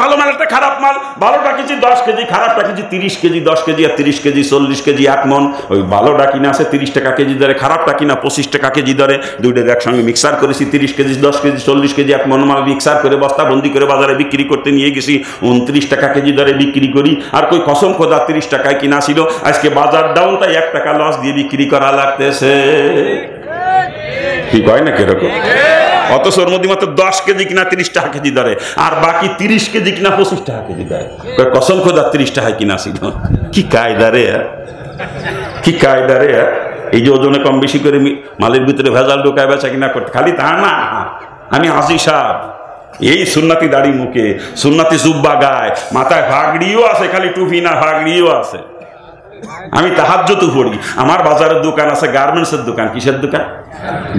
ভালো মাল একটা খারাপ মাল, ভালোটা কেজি 10 কেজি, খারাপটা কেজি 30 কেজি, 10 কেজি আর 30 কেজি 40 কেজি 1 মন। ওই ভালোটা কিনা আছে 30 টাকা কেজি দরে, খারাপটা কিনা 25 টাকা কেজি দরে। দুইটা একসঙ্গে মিক্সার করেছি, 30 কেজি 10 কেজি 40 কেজি 1 মন মাল মিক্সার করে বস্তা বন্দি করে বাজারে বিক্রি করতে নিয়ে গেছি, 29 টাকা কেজি দরে বিক্রি করি। আর কই কসম খোদা 30 টাকায় কিনা ছিল, আজকে বাজার ডাউন, তাই 1 টাকা লস দিয়ে বিক্রি করা লাগতেছে। কি কয় না কিরকম? অথচ ওর মধ্যে মাত্র 10 কেজি কিনা 30 টাকা কেজি দরে, আর বাকি 30 কেজি কিনা 25 টাকা কেজি দরে। কসম খোদা 30 টাকায় কিনা ছিল। কি কায়দা রে, কি কায়দা রে! এই যে ওজনে কম বেশি করে মালের ভিতরে ভেজাল ঢোকায় বেচা কিনা করতে, খালি তা না, আমি হাজি সাহেব এই সুন্নাতি দাড়ি মুখে, সুন্নাতি জুব্বা গায়, মাথায় ভাগড়িও আছে, খালি টুপি না ভাগড়িও আছে। আমি তাহাজ্জুদ পড়ি। আমার বাজারের দোকান আছে, গার্মেন্টসের দোকান। কিসের দোকান?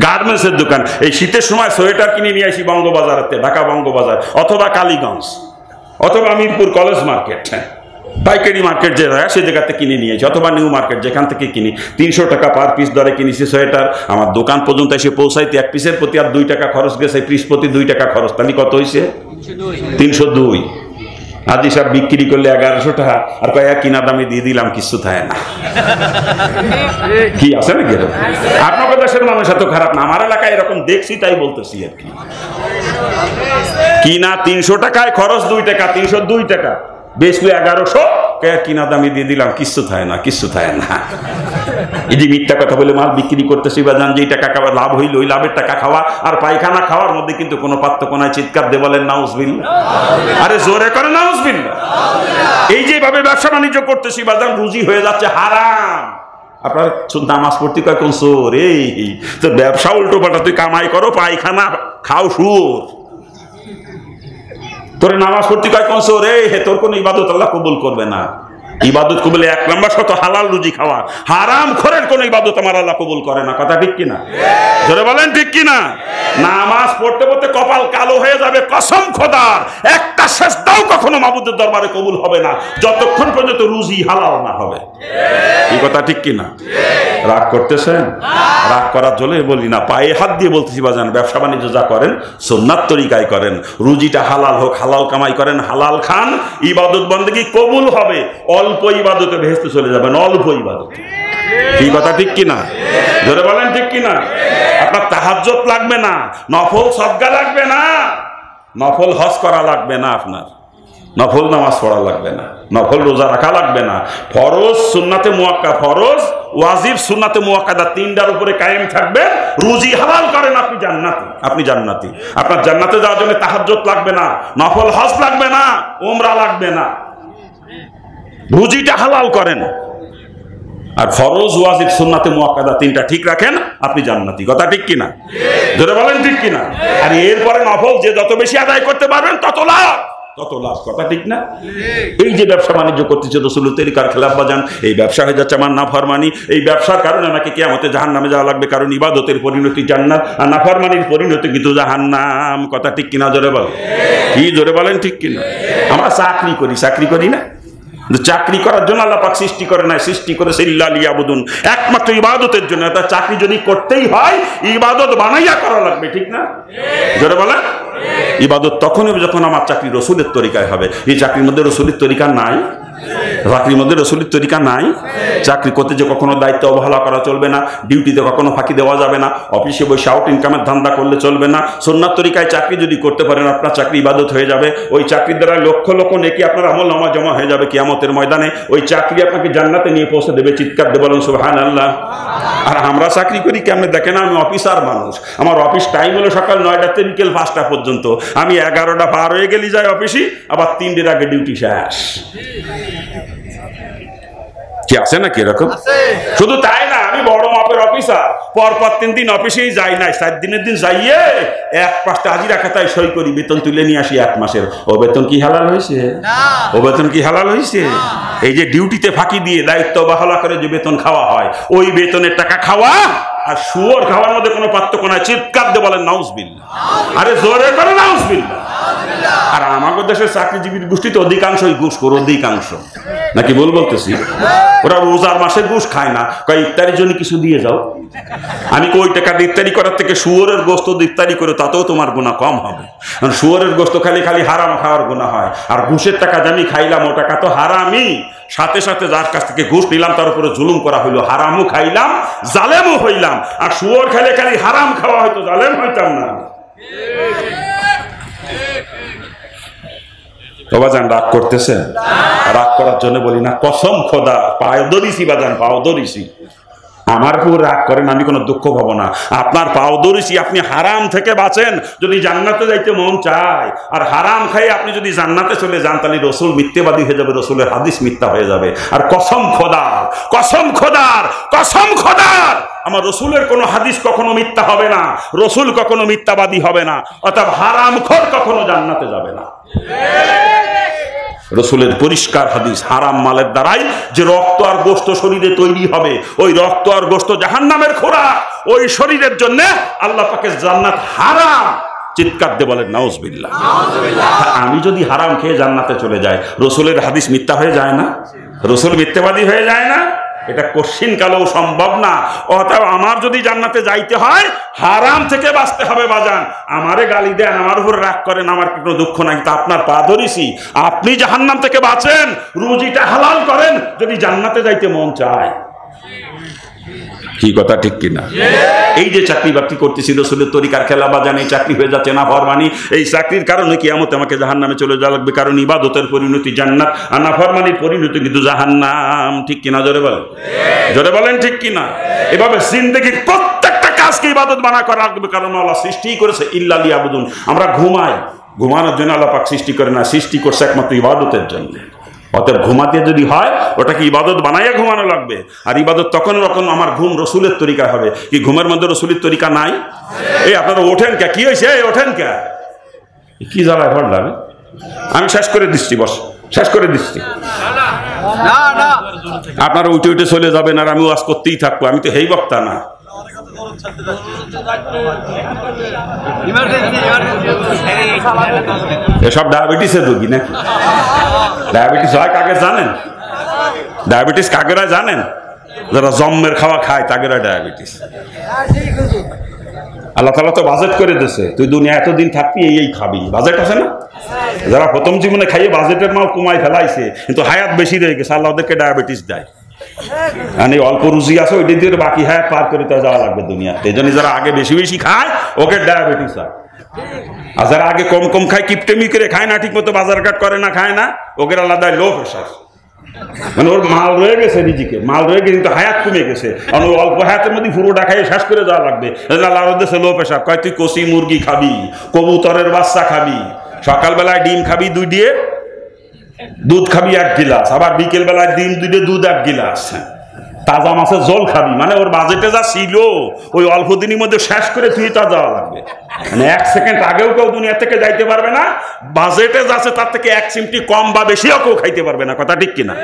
গার্মেন্টসের দোকান। এই শীতের সময় সোয়েটার কিনে নিয়ে আসি বঙ্গবাজারেতে, ঢাকা বঙ্গবাজার অথবা কালীগঞ্জ অথবা মিরপুর কলেজ মার্কেট, পাইকারি মার্কেট যে হয় সেই জায়গাতে কিনে নিয়েছি, অথবা নিউ মার্কেট যেখান থেকে কিনি। 300 টাকা পার পিস দরে কিনেছি সোয়েটার। আমার দোকান পর্যন্ত এসে পৌঁছাইতে 1 পিসের প্রতি আর 2 টাকা খরচ গেছে, পিস প্রতি 2 টাকা খরচ। তাহলে কত হয়েছে? 302। আজি সব বিক্রি করলে 1100 টাকা, আর কয়েক কিনা দামে দিয়ে দিলাম, কিছু থাকে না। কি আছে নাকি এরকম? আপনাদের দেশের মানুষ এত খারাপ না, আমার এলাকায় এরকম দেখছি তাই বলতেছি আর কি। কিনা 300 টাকায়, খরচ 2 টাকা, 302 টাকা, বেশি 1100, কিনা দামি দিয়ে দিলাম, কিচ্ছু থাকে না, কিচ্ছু থাকে না। এই যে মিথ্যা কথা বলে মাল বিক্রি করতেছি বা জান, যে টাকা খাওয়া লাভ হইল, ওই লাভের টাকা খাওয়া আর পায়খানা খাওয়ার মধ্যে কিন্তু কোনো পার্থক্য নাই। চিৎকার দিয়ে বলেন নাউজুবিল্লাহ। আরে জোরে করে নাউজুবিল্লাহ। এই যেভাবে ব্যবসা বাণিজ্য করতেছি বা জান, রুজি হয়ে যাচ্ছে হারাম। আপনার নামাজ পড়তে কয় কোন চোর? এই তো ব্যবসা উল্টো পাল্টা, তুই কামাই করো, পায়খানা খাও শুয়োর। তোর নামাজ পড়তে কয় কোন চোর? এই তোর কোন ইবাদত আল্লাহ কবুল করবে না। ইবাদত কবুলে 1 নম্বর শর্ত হালাল রুজি খাওয়া। হারাম খোরের কোন ইবাদত আমার আল্লাহ কবুল করে না। কথা ঠিক কিনা? জোরে বলেন ঠিক কিনা? নামাজ পড়তে পড়তে কপাল কালো হয়ে যাবে, কসম খোদার একটা সেজদাও কখনো মাবুদের দরবারে কবুল হবে না যতক্ষণ পর্যন্ত রুজি হালাল না হবে। এই কথা ঠিক কিনা? রাগ করতেছেন? রাগ করার জন্য বলি না, পায়ে হাত দিয়ে বলতেছি বাজান, ব্যবসা বাণিজ্য যা করেন সুন্নাত তরিকায় করেন, রুজিটা হালাল হোক, হালাল কামাই করেন, হালাল খান, ইবাদত বন্দেগী কবুল হবে। অল্প ইবাদতে ভেস্তে চলে যাবেন, অল্প ইবাদতে। কি কথা ঠিক কিনা? জোরে বলেন ঠিক কিনা? আপনার তাহাজ্জুদ লাগবে না, নফল সদকা লাগবে না, নফল হজ করা লাগবে না, আপনার নফল নামাজ পড়া লাগবে না, নফল রোজা রাখা লাগবে না। ফরজ সুন্নাতে মুআক্কাদা, ফরজ ওয়াজিব সুন্নাতে মুআক্কাদা, 3টার উপরে কায়েম থাকবে। রুজি হালাল করেন, আপনি জান্নাতি, আপনি জান্নাতি। আপনার জান্নাতে যাওয়ার জন্য তাহাজ্জুদ লাগবে না, নফল হজ লাগবে না, উমরা লাগবে না। রুজিটা হালাল করেন, আর ফরজ ওয়াজিব সুন্নাতে মুআক্কাদা 3টা ঠিক রাখেন, আপনি জান্নাতি। কথা ঠিক কিনা? ধরে বলেন ঠিক কিনা? আর এরপরে নফল যে যত বেশি আদায় করতে পারবেন তত লাভ, তত লাভ। কথা ঠিক না? এই যে ব্যবসা বাণিজ্য করতেছে রাসূলের তরিকার খেলাফ বাজান, এই ব্যবসা হয়ে যাচ্ছে আমার নাফরমানি। এই ব্যবসার কারণে আমাকে কিয়ামতে জাহান্নামে যাওয়া লাগবে, কারণ ইবাদতের পরিণতি জান্নাত আর নাফরমানির পরিণতি কিন্তু জাহান্নাম। কথা ঠিক কিনা? জোরে বল। কি জোরে বলেন ঠিক কিনা? আমরা চাকরি করি, চাকরি করি না? চাকরি করার জন্য আল্লাহ পাক সৃষ্টি করে নাই, সৃষ্টি করেছে ইল্লা লিয়াবুদুন, একমাত্র ইবাদতের জন্য। তা চাকরি যদি করতেই হয় ইবাদত বানাইয়া করা লাগবে, ঠিক না? জোরে বলে। ইবাদত তখনই যখন আমার চাকরি রসুলের তরিকায় হবে। এই চাকরির মধ্যে রসুলের তরিকা নাই, চাকরির মধ্যে রসুলের তরিকা নাই। চাকরি করতে যে কখনো দায়িত্ব অবহেলা করা চলবে না, ডিউটিতে কখনো ফাঁকি দেওয়া যাবে না, অফিসে বসে আউট ইনকামের ধান্দা করলে চলবে না। সুন্নাত তরিকায় চাকরি যদি করতে পারেন আপনার চাকরি ইবাদত হয়ে যাবে। ওই চাকরির দ্বারা লক্ষ লক্ষ নেকি আপনার আমলনামা জমা হয়ে যাবে কিয়ামতের ময়দানে। ওই চাকরি আপনাকে জান্নাতে নিয়ে পৌঁছে দেবে। চিৎকার দিয়ে বলেন সুবহানাল্লাহ। আর আমরা চাকরি করি কেমনে দেখেন, আমি অফিসার মানুষ, আমার অফিস টাইম হলো সকাল 9টা থেকে বিকেল 5টা পর্যন্ত। আমি 11টা পার হয়ে গেলে যাই অফিসে, আবার 3টের আগে ডিউটি শেষ। কি আছে নাকি এরকম? শুধু তাই না, আমি বড় মাপের অফিসার, পরপর 3 দিন অফিসেই যাই নাই, 4 দিনের দিন যাইয়ে 1-5টা হাজিরা খাতায় সই করি, বেতন তুলে নিয়ে আসি 1 মাসের। ও বেতন কি হালাল হয়েছে? ও বেতন কি হালাল হয়েছে? এই যে ডিউটিতে ফাঁকি দিয়ে দায়িত্ব অবহেলা করে যে বেতন খাওয়া হয়, ওই বেতনের টাকা খাওয়া আর শুয়োর খাওয়ার মধ্যে কোনো পার্থক্য নাই। চিৎকার দিয়ে বলেন নাউজুবিল্লাহ। আরে জোরে করে নাউজুবিল্লাহ। আর আমাদের দেশের চাকরিজীবীর গোষ্ঠীতে অধিকাংশই ঘুষখোর, অধিকাংশ। নাকি ভুল বলতেছি? ওরা রোজার মাসে ঘুষ খায় না, কয় ইফতারের জন্য কিছু দিয়ে যাও। আমি কই টাকা ইফতারি করার থেকে শুয়োরের গোস্ত ইফতারি করে তাতেও তোমার গুনাহ কম হবে। কারণ শুয়োরের গোস্ত খালি খালি হারাম খাওয়ার গুনাহ হয়, আর ঘুষের টাকা যে আমি খাইলাম ও টাকা তো হারামই। সাথে সাথে যার কাছ থেকে ঘুষ নিলাম তার উপরে জুলুম করা হইলো, হারামও খাইলাম জালেমও হইলাম। আর শুয়োর খাইলে খালি হারাম খাওয়া হয়তো জালেম হইতাম না। বাজান রাগ করতেছেন? রাগ করার জন্য বলি না, কসম খোদা পাও ধরিছি বাজান, পাও ধরিছি। আমার উপর রাগ করেন, আমি কোনো দুঃখ পাবো না। আপনার পাও ধরিছি, আপনি হারাম থেকে বাঁচেন যদি জান্নাতে যাইতে মন চায়। আর হারাম খাই আপনি যদি জান্নাতে চলে যান তাহলে রসুল মিথ্যেবাদী হয়ে যাবে, রসুলের হাদিস মিথ্যা হয়ে যাবে। আর কসম খোদার, কসম খোদার, কসম খোদার, আমার রসুলের কোনো হাদিস কখনো মিথ্যা হবে না, রসুল কখনো মিথ্যাবাদী হবে না, অর্থাৎ হারামখোর কখনো জান্নাতে যাবে না। রসুলের পরিষ্কার হাদিস, হারাম মালের দ্বারাই যে রক্ত আর গোশত শরীরে তৈরি হবে, ওই রক্ত আর গোশত জাহান্নামের খোরাক, ওই শরীরের জন্য আল্লাহ পাকের জান্নাত হারাম। চিৎকার দিয়ে বলেন নাউজুবিল্লাহ। আমি যদি হারাম খেয়ে জান্নাতে চলে যাই, রসুলের হাদিস মিথ্যা হয়ে যায় না? রসুল মিথ্যাবাদী হয়ে যায় না? এটা কোশ্চিন কালেও সম্ভব না। অতএব আমার যদি জান্নাতে যাইতে হয় হারাম থেকে বাঁচতে হবে বাজান। আমারে গালি দেন, আমার উপর রাগ করেন, আমার কোনো দুঃখ নাই, কিন্তু আপনার পা ধরিছি, আপনি জাহান্নাম থেকে বাঁচেন, রুজিটা হালাল করেন যদি জান্নাতে যাইতে মন চায়। কি কথা ঠিক কিনা? এই যে চাকরি বাকরি করতেছি রসুলের তরিকার খেলা বাজান, এই চাকরি হয়ে যাচ্ছে না ফরমানি। এই চাকরির কারণে কিয়ামতে আমাকে জাহান্নামে চলে যাওয়া লাগবে, কারণ ইবাদতের পরিণতি জান্নাত আর নাফরমানির পরিণতি কিন্তু জাহান্নাম। ঠিক কিনা? জোরে বলেন, জোরে বলেন ঠিক কিনা? এভাবে জিন্দেগির প্রত্যেকটা কাজকে ইবাদত বানা করা লাগবে, কারণ আল্লাহ সৃষ্টি করেছে ইল্লা লিয়াবুদুন। আমরা ঘুমাই, ঘুমানোর জন্য আল্লাহ পাক সৃষ্টি করে না, সৃষ্টি করছে একমাত্র ইবাদতের জন্য। অতএব ঘুমাতে যদি হয় ওটাকে ইবাদত বানাইয়া ঘুমানো লাগবে। আর ইবাদত তখন রকম আমার ঘুম রসুলের তরিকা হবে। কি ঘুমের মধ্যে রসুলের তরিকা নাই? এই আপনারা ওঠেন কে? কি হয়েছে? ওঠেন কে? কি জ্বালায় পড়লাম? আমি শেষ করে দিচ্ছি, বস শেষ করে দিচ্ছি। আপনারা উঠে উঠে চলে যাবেন আর আমি ওয়াজ করতেই থাকবো। আমি তো হেই বক্তা না। এসব ডায়াবেটিসের রোগী নাকি? ডায়াবেটিস হয় কাকে জানেন? ডায়াবেটিস কাকেরা জানেন? যারা জম্মের খাওয়া খায় তাকেরা ডায়াবেটিস। আল্লাহ তাআলা তো বাজেট করে দিয়েছে, তুই দুনিয়া এতদিন থাকবি এই খাবি, বাজেট আছে না? যারা প্রথম জীবনে খাইয়ে বাজেটের মাল কমাই ফেলাইছে কিন্তু হায়াত বেশি রয়ে গেছে, আল্লাহ ওদেরকে ডায়াবেটিস দেয়। মানে অল্প রুজি আছে ওই দিয়ে বাকি হায়াত পার করে তো যাওয়া লাগবে দুনিয়াতে। এই জন্য যারা আগে বেশি বেশি খায় ওকে ডায়াবেটিস হয়। আর যারা আগে কম কম খায়, কিপটেমি করে খায় না, ঠিক মতো বাজার ঘাট করে না, খায় না, ওকে আলাদা লো প্রেশার। মানে ওর মাল রয়ে গেছে, রিজিকে মাল রয়ে গেছে কিন্তু হায়াত কমে গেছে, কারণ অল্প হায়াতের মধ্যে পুরোটা খাইয়ে শেষ করে যাওয়া লাগবে। আল্লাহর দেশে লো প্রেশার কয় তুই কষি মুরগি খাবি, কবুতরের বাচ্চা খাবি, সকালবেলায় ডিম খাবি 2 দিয়ে, দুধ খাবি 1 গিলাস, আবার বিকেল বেলায় ডিম 2 দিয়ে দুধ 1 গিলাস, তাজা মাছের ঝোল খাবি। মানে ওর বাজেটে যা ছিল ওই অল্প দিনের মধ্যে শেষ করে তুই তা যাওয়া লাগবে। মানে 1 সেকেন্ড আগেও কেউ দুনিয়া থেকে যাইতে পারবে না, বাজেটে যাচ্ছে তার থেকে 1 চিমটি কম বা বেশিও কেউ খাইতে পারবে না। কথা ঠিক কিনা?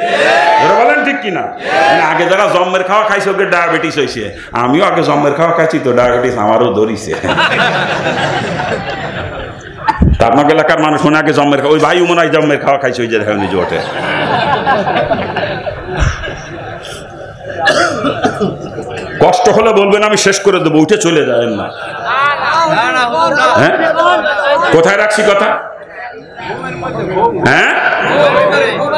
বলেন ঠিক কিনা? মানে আগে যারা জম্মের খাওয়া খাইছে ওকে ডায়াবেটিস হয়েছে, আমিও আগে জম্মের খাওয়া খাইছি তো ডায়াবেটিস আমারও ধরিছে। আপনার এলাকার মানুষ মনে আগে জম্মের খাওয়া, ওই ভাই মনে হয় জম্মের খাওয়া খাইছে, ওই যে দেখেন নিজে ওঠে। কষ্ট হলে বলবেন আমি শেষ করে দেবো, উঠে চলে যাবেন না। হ্যাঁ, কোথায় রাখছি কথা? হ্যাঁ,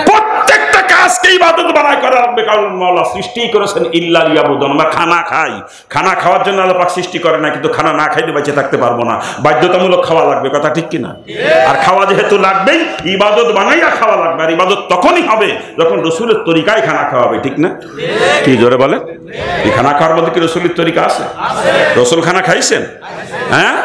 প্রত্যেকটা কাজকে ইবাদত বানায় করা লাগবে, কারণ আল্লাহ সৃষ্টি করেছেন ইল্লা লিয়াবুদুন। আমরা খানা খাই, খানা খাওয়ার জন্য আল্লাহ পাক সৃষ্টি করে না, কিন্তু খানা না খাইলে বেঁচে থাকতে পারবো না, বাধ্যতামূলক খাওয়া লাগবে। কথা ঠিক কিনা? আর খাওয়া যেহেতু লাগবেই, ইবাদত বানাইয়া খাওয়া লাগবে। আর ইবাদত তখনই হবে যখন রসুলের তরিকায় খানা খাওয়া হবে। ঠিক না? কি জোরে বলে? এই খানা খাওয়ার মধ্যে কি রসুলের তরিকা আছে? রসুল খানা খাইছেন? হ্যাঁ,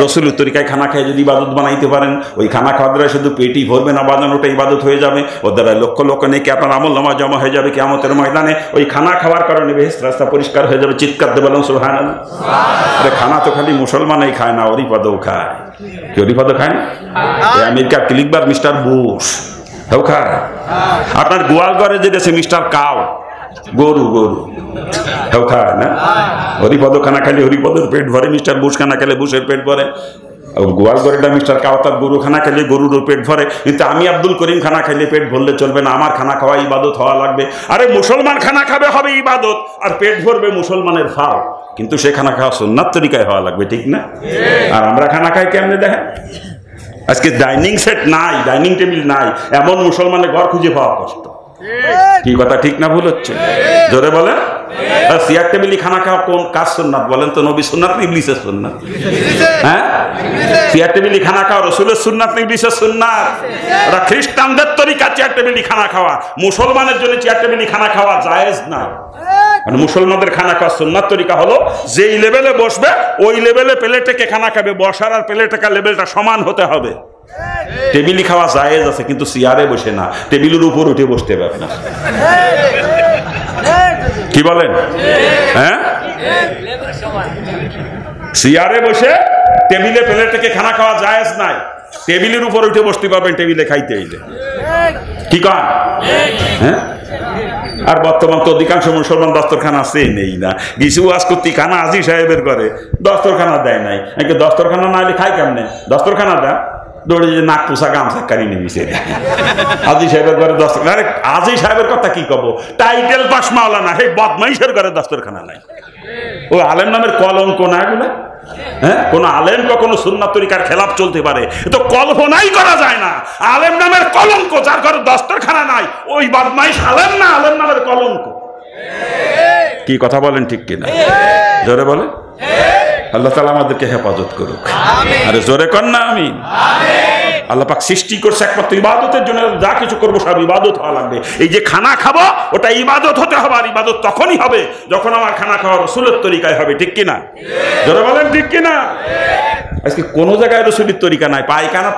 রসুলের তরিকায় খানা খেয়ে যদি ইবাদত বানাইতে পারেন, ওই খানা খাওয়ার দ্বারা শুধু পেটই ভরবে না বাজান, ওটা ইবাদত হয়ে যাবে। ওর দ্বারা লক্ষ লক্ষ নেকি আপনার আমল নামা জমা হয়ে যাবে কিয়ামতের ময়দানে। ওই খানা খাওয়ার কারণে বেহেশত রাস্তা পরিষ্কার হয়ে যাবে। চিৎকার দিয়ে বলেন সুবহানাল্লাহ। আরে খানা তো খালি মুসলমানই খায় না, হরিপদও খায়। কি হরিপদ খায় না? আমেরিকার ক্লিকবার মিস্টার বুশ হেও খায়। আপনার গোয়ালঘরে যেটা মিস্টার কাউ, গরু গরু হেও খায় না? হরিপদ খানা খাইলে হরিপদের পেট ভরে, মিস্টার বুশ খানা খেলে বুশের পেট ভরে। গোয়াল গড়িটা মিস্টার কাওয়াতার গরু খানা খাইলে গরুর পেট ভরে, কিন্তু আমি আব্দুল করিম খানা খাইলে পেট ভরলে চলবে না, আমার খানা খাওয়া ইবাদত হওয়া লাগবে। আরে মুসলমান খানা খাবে হবে ইবাদত, আর পেট ভরবে মুসলমানের ফাও, কিন্তু সে খানা খাওয়া সুন্নাত তরিকায় হওয়া লাগবে, ঠিক না? আর আমরা খানা খাই কেমনে দেখেন? আজকে ডাইনিং সেট নাই, ডাইনিং টেবিল নাই, এমন মুসলমানের ঘর খুঁজে পাওয়া কষ্ট। কি কথা ঠিক না ভুল হচ্ছে? জোরে বলেন। চেয়ার টেবিলি খানা খাওয়া কোন কাজ সুন্নাত বলেন তো? নবী সুন্নাত না ইবলিসের সুন্নাত? হ্যাঁ, চেয়ার টেবিলি খানা খাওয়া রসুলের সুন্নাত না ইবলিসের সুন্নাত? ওরা খ্রিস্টানদের তরিকা চেয়ার টেবিলি খানা খাওয়া, মুসলমানের জন্য চেয়ার টেবিলি খানা খাওয়া জায়েজ না। মানে মুসলমানদের খানা খাওয়া সুন্নাত তরিকা হলো যেই লেভেলে বসবে ওই লেভেলে প্লেটে খানা খাবে, বসার আর প্লেটে লেভেলটা সমান হতে হবে। টেবিলি খাওয়া জায়েজ আছে, কিন্তু চেয়ারে বসে না, টেবিলের উপর উঠে বসতে পারবে না। কি বলেন? হ্যাঁ, চেয়ারে বসে টেবিলে প্লেটে খানা খাওয়া জায়েজ নাই, টেবিলের উপর উঠে বসতে পারবেন টেবিলে খাইতে এলে। কি কন? হ্যাঁ, আর বর্তমান তো অধিকাংশ মুসলমান দস্তরখানা আছে নেই না, কিছু ওয়াজ করতে খানা আজি সাহেবের করে দস্তরখানা দেয় নাই, দস্তরখানা না হলে খাই কেমনে? দস্তরখানা দেয় দৌড়ে যে নাক পোষা গামছা কারি নেমিছে আজি সাহেবের ঘরে দস্তরখানা। আরে আজি সাহেবের কথা কি কব, টাইটেল পাস মাওলানা, সেই বদমাইশের ঘরে দস্তরখানা নাই। ও আলেম নামের কলঙ্ক না এগুলো? হ্যাঁ, কোন আলেম কখনো সুন্নাত তরিকার খেলাফ চলতে পারে তো কল্পনাই করা যায় না। আলেম নামের কলঙ্ক, যার ঘরে দস্তরখানা নাই, ওই বদমাইশ আলেম না, আলেম নামের কলঙ্ক। কি কথা বলেন ঠিক কিনা? জোরে বলেন। আল্লাহ তাআলা আমাদেরকে হেফাজত করুক। আরে জোরে কর না আমিন। আল্লাহ পাক সৃষ্টি করছে একমাত্র ইবাদতের জন্য, যা কিছু করবো সব ইবাদত হওয়া লাগবে। এই যে খানা খাবো ওটা ইবাদত হতে হবে, আর ইবাদত তখনই হবে যখন আমার খানা খাওয়া রসুলের তরিকায় হবে, ঠিক কিনা? জোরে বলেন ঠিক কিনা? আজকে কোনো জায়গায় রসুলের তরিকা নাই, পায়খানা